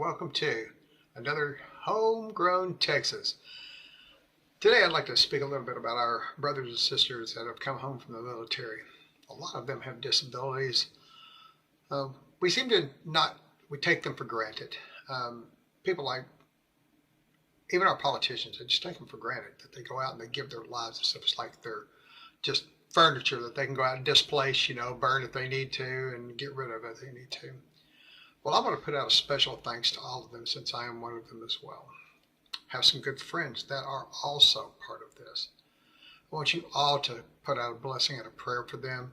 welcome to another Homegrown Texas. Today I'd like to speak a little bit about our brothers and sisters that have come home from the military. A lot of them have disabilities. We seem to we take them for granted. People like, even our politicians, they just take them for granted that they go out and they give their lives and stuff. It's like they're just furniture that they can go out and displace, burn if they need to and get rid of if they need to. Well, I want to put out a special thanks to all of them since I am one of them as well. I have some good friends that are also part of this. I want you all to put out a blessing and a prayer for them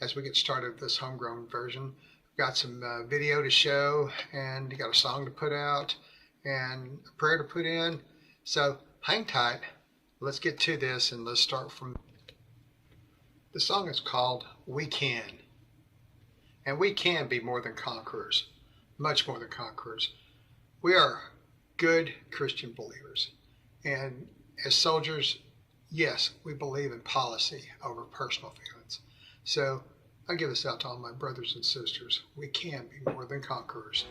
as we get started with this homegrown version. We've got some video to show, and you got a song to put out and a prayer to put in. So hang tight. Let's get to this, and let's start from. The song is called We Can. And we can be more than conquerors. Much more than conquerors. We are good Christian believers. And as soldiers, yes, we believe in policy over personal feelings. So I give this out to all my brothers and sisters. We can be more than conquerors.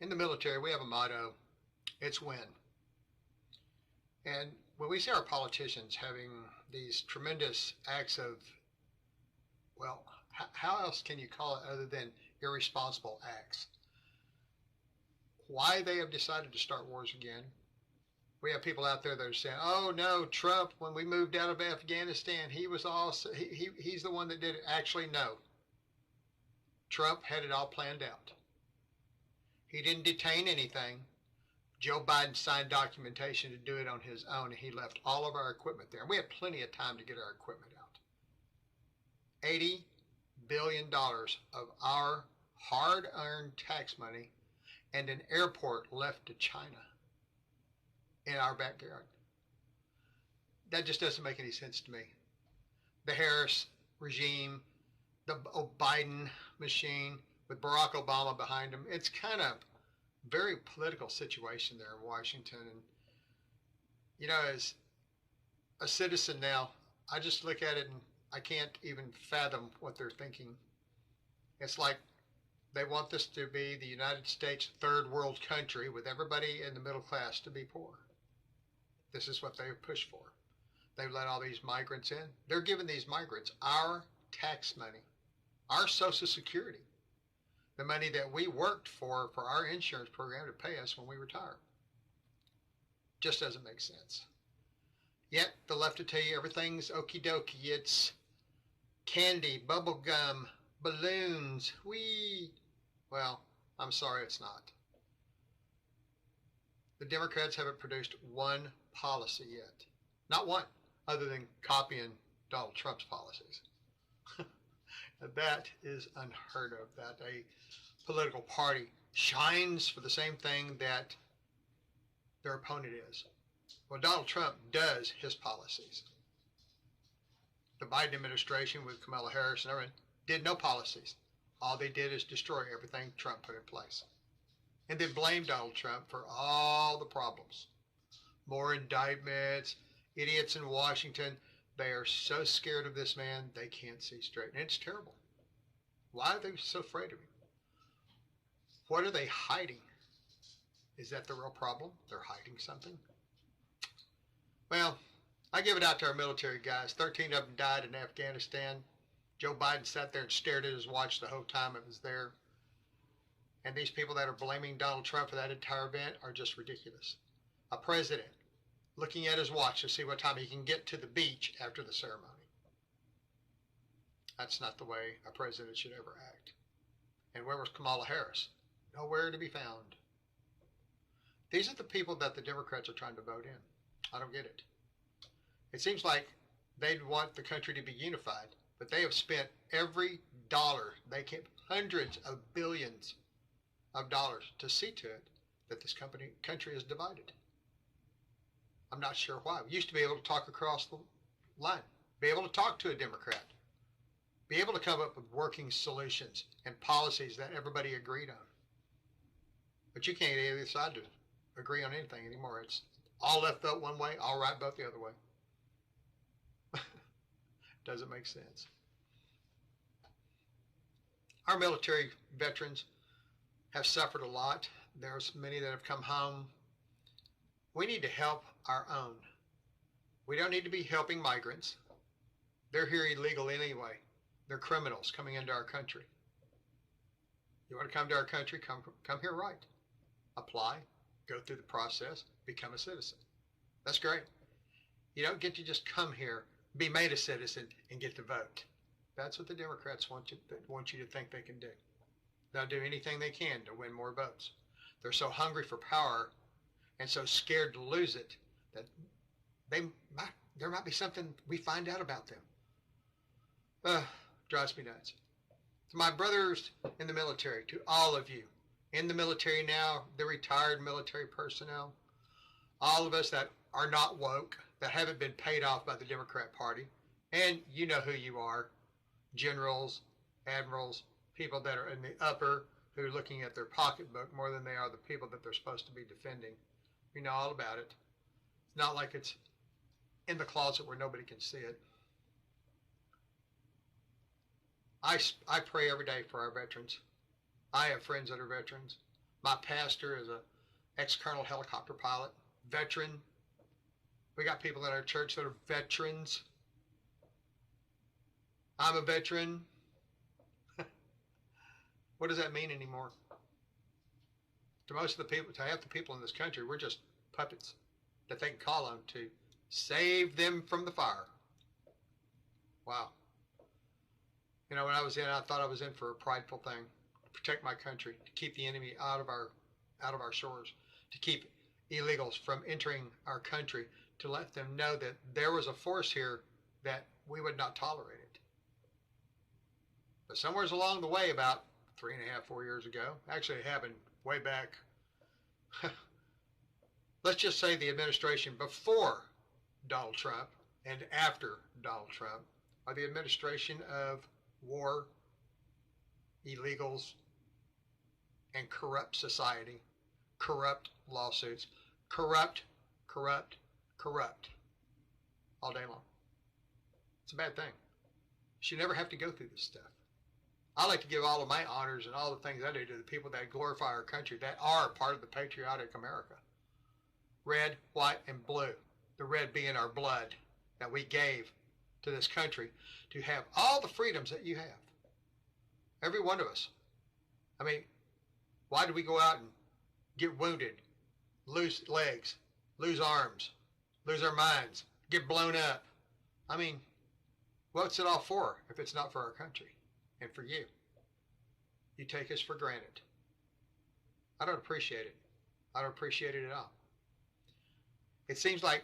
In the military, we have a motto, it's win. And when we see our politicians having these tremendous acts of, well, how else can you call it other than irresponsible acts? Why they have decided to start wars again? We have people out there that are saying, oh no, Trump, when we moved out of Afghanistan, he's the one that did it. Actually, no. Trump had it all planned out. He didn't detain anything. Joe Biden signed documentation to do it on his own, and he left all of our equipment there. And we had plenty of time to get our equipment out. $80 billion of our hard-earned tax money and an airport left to China in our backyard. That just doesn't make any sense to me. The Harris regime, the Biden machine, with Barack Obama behind him. It's kind of very political situation there in Washington. And, as a citizen now, I just look at it and I can't even fathom what they're thinking. It's like they want this to be the United States third world country with everybody in the middle class to be poor. This is what they push for. They've let all these migrants in. They're giving these migrants our tax money, our Social Security, the money that we worked for our insurance program to pay us when we retire. Just doesn't make sense. Yet the left will tell you everything's okie dokie. It's candy, bubble gum, balloons, whee. Well, I'm sorry, it's not. The Democrats haven't produced one policy yet. Not one, other than copying Donald Trump's policies. That is unheard of, that a political party shines for the same thing that their opponent is. Well, Donald Trump does his policies. The Biden administration with Kamala Harris and everyone did no policies. All they did is destroy everything Trump put in place. And then blame Donald Trump for all the problems. More indictments, idiots in Washington. They are so scared of this man, they can't see straight. And it's terrible. Why are they so afraid of him? What are they hiding? Is that the real problem? They're hiding something? Well, I give it out to our military guys. 13 of them died in Afghanistan. Joe Biden sat there and stared at his watch the whole time it was there. And these people that are blaming Donald Trump for that entire event are just ridiculous. A president looking at his watch to see what time he can get to the beach after the ceremony. That's not the way a president should ever act. And where was Kamala Harris? Nowhere to be found. These are the people that the Democrats are trying to vote in. I don't get it. It seems like they'd want the country to be unified, but they have spent every dollar they can, hundreds of billions of dollars, to see to it that this country is divided. I'm not sure why. We used to be able to talk across the line, be able to talk to a Democrat, be able to come up with working solutions and policies that everybody agreed on. But you can't either side to agree on anything anymore. It's all left vote one way, all right vote the other way. Doesn't make sense. Our military veterans have suffered a lot. There's many that have come home. We need to help our own. We don't need to be helping migrants. They're here illegal anyway. They're criminals coming into our country. You want to come to our country? Come here right. Apply, go through the process, become a citizen. That's great. You don't get to just come here, be made a citizen, and get to vote. That's what the Democrats want you to think they can do. They'll do anything they can to win more votes. They're so hungry for power and so scared to lose it that there might be something we find out about them. Drives me nuts. To my brothers in the military, to all of you in the military now, the retired military personnel, all of us that are not woke, that haven't been paid off by the Democrat Party, and you know who you are, generals, admirals, people that are in the upper who are looking at their pocketbook more than they are the people that they're supposed to be defending. We know all about it. It's not like it's in the closet where nobody can see it. I pray every day for our veterans. I have friends that are veterans. My pastor is an ex-colonel helicopter pilot, veteran. We got people in our church that are veterans. I'm a veteran. What does that mean anymore? To most of the people, to half the people in this country, we're just puppets that they can call on to save them from the fire. Wow. You know, when I was in, I thought I was in for a prideful thing, to protect my country, to keep the enemy out of our shores, to keep illegals from entering our country, to let them know that there was a force here that we would not tolerate it. But somewhere along the way, about 3.5, 4 years ago, actually it happened way back, let's just say the administration before Donald Trump and after Donald Trump, or the administration of war, illegals, and corrupt society, corrupt lawsuits, corrupt. all day long. It's a bad thing. You should never have to go through this stuff. I like to give all of my honors and all the things I do to the people that glorify our country, that are part of the patriotic America. Red, white, and blue. The red being our blood that we gave to this country to have all the freedoms that you have. Every one of us. I mean, why do we go out and get wounded, lose legs, lose arms, lose our minds, get blown up? I mean, what's it all for if it's not for our country and for you? You take us for granted. I don't appreciate it. I don't appreciate it at all. It seems like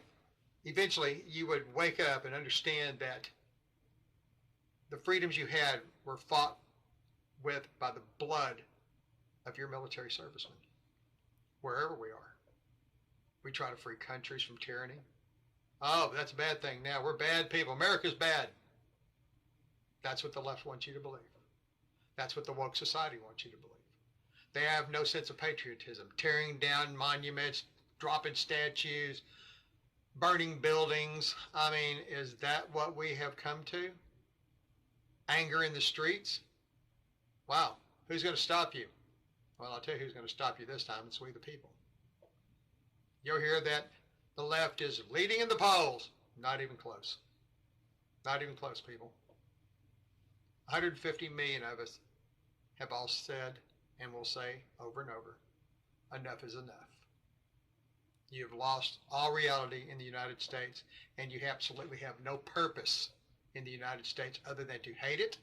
eventually you would wake up and understand that the freedoms you had were fought with by the blood of your military servicemen. Wherever we are, we try to free countries from tyranny. Oh, that's a bad thing now. We're bad people. America's bad. That's what the left wants you to believe. That's what the woke society wants you to believe. They have no sense of patriotism, tearing down monuments, dropping statues, burning buildings. I mean, is that what we have come to? Anger in the streets? Wow, who's going to stop you? Well, I'll tell you who's going to stop you this time. It's we the people. You'll hear that the left is leading in the polls. Not even close. Not even close, people. 150 million of us have all said and will say over and over, enough is enough. You've lost all reality in the United States, and you absolutely have no purpose in the United States other than to hate it,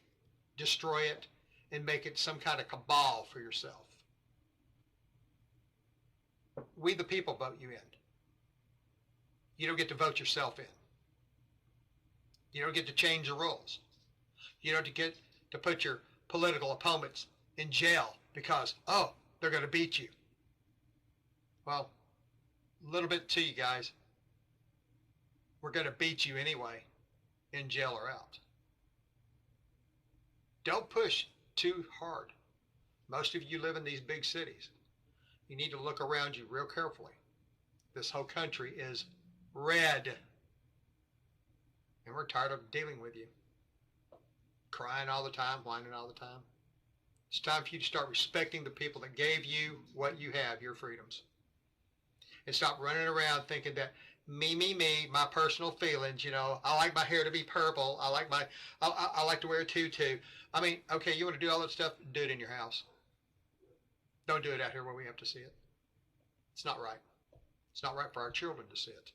destroy it, and make it some kind of cabal for yourself. We the people vote you in. You don't get to vote yourself in. You don't get to change the rules. You don't get to put your political opponents in jail because, oh, they're going to beat you. Well, a little bit to you guys. We're going to beat you anyway, in jail or out. Don't push too hard. Most of you live in these big cities. You need to look around you real carefully. This whole country is red. And we're tired of dealing with you. Crying all the time, whining all the time. It's time for you to start respecting the people that gave you what you have, your freedoms. And stop running around thinking that me, my personal feelings, you know, I like my hair to be purple. I like to wear a tutu. I mean, okay, you want to do all that stuff? Do it in your house. Don't do it out here where we have to see it. It's not right. It's not right for our children to see it.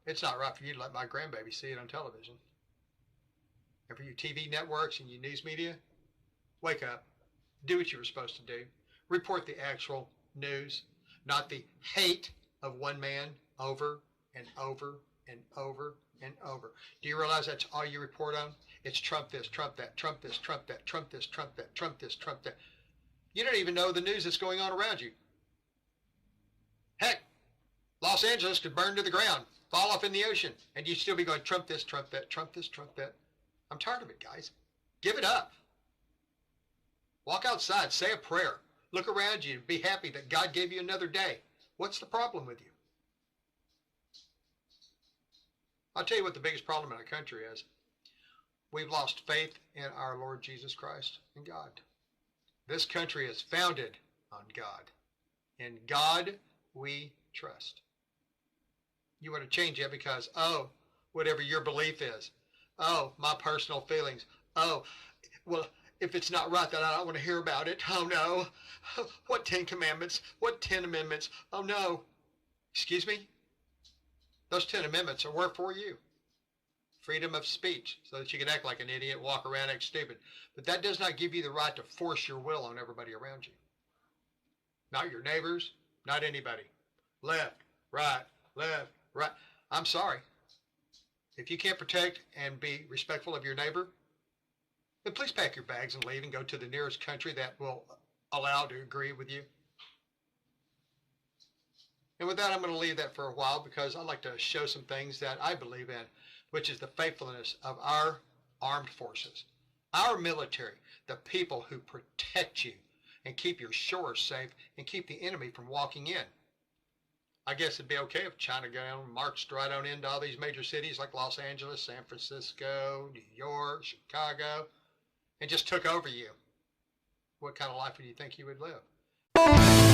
It's not right for you to let my grandbaby see it on television. And for you TV networks and you news media, wake up. Do what you were supposed to do. Report the actual news, not the hate of one man over and over and over and over. Do you realize that's all you report on? It's Trump this, Trump that, Trump this, Trump that, Trump this, Trump that, Trump this, Trump that. You don't even know the news that's going on around you. Heck, Los Angeles could burn to the ground, fall off in the ocean, and you'd still be going Trump this, Trump that, Trump this, Trump that. I'm tired of it, guys. Give it up. Walk outside, say a prayer. Look around you and be happy that God gave you another day. What's the problem with you? I'll tell you what the biggest problem in our country is. We've lost faith in our Lord Jesus Christ and God. This country is founded on God. In God we trust. You want to change it because, oh, whatever your belief is. Oh, my personal feelings. Oh, well, if it's not right, then I don't want to hear about it. Oh, no. What 10 commandments? What 10 amendments? Oh, no. Excuse me? Those 10 amendments are where for you? Freedom of speech, so that you can act like an idiot, walk around, act stupid. But that does not give you the right to force your will on everybody around you. Not your neighbors, not anybody. Left, right. I'm sorry. If you can't protect and be respectful of your neighbor, then please pack your bags and leave and go to the nearest country that will allow to agree with you. And with that, I'm going to leave that for a while because I'd like to show some things that I believe in, which is the faithfulness of our armed forces, our military, the people who protect you and keep your shores safe and keep the enemy from walking in. I guess it'd be okay if China marched right on into all these major cities like Los Angeles, San Francisco, New York, Chicago, and just took over you. What kind of life do you think you would live?